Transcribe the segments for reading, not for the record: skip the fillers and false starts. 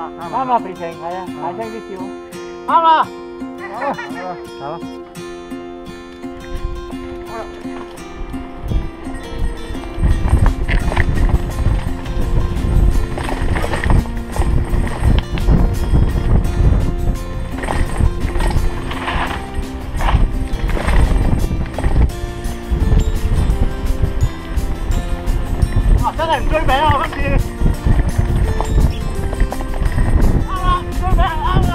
嘛？啱啊，肥情係啊，大聲啲笑。啱啊！走啦！哇！真係唔追名啊！今次啱啊，唔追名係啱啊！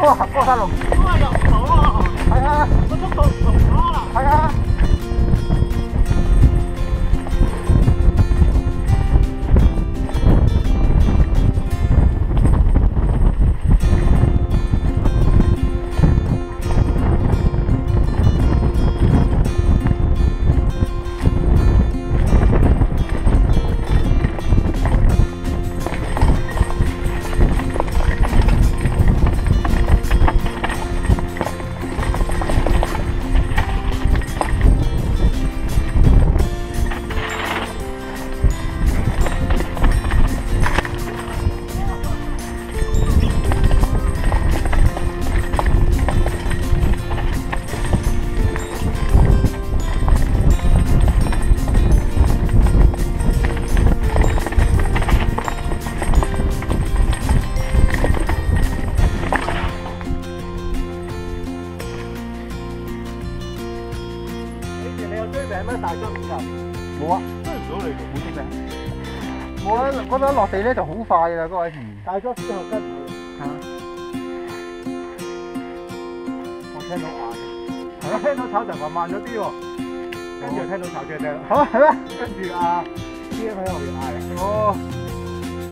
哇！過山龍，都係入唔到啊！係啊，個速度唔同咗啦。係啊。咩大張面冇啊，追唔到你嘅，冇追名。我覺得落地咧就好快啦，嗰位。大咗之後跟唔去。係啊。我聽到嗌，我聽到炒陣話慢咗啲喎，跟住聽到炒車聲。好係咩？跟住阿 T M 喺後邊嗌。哦。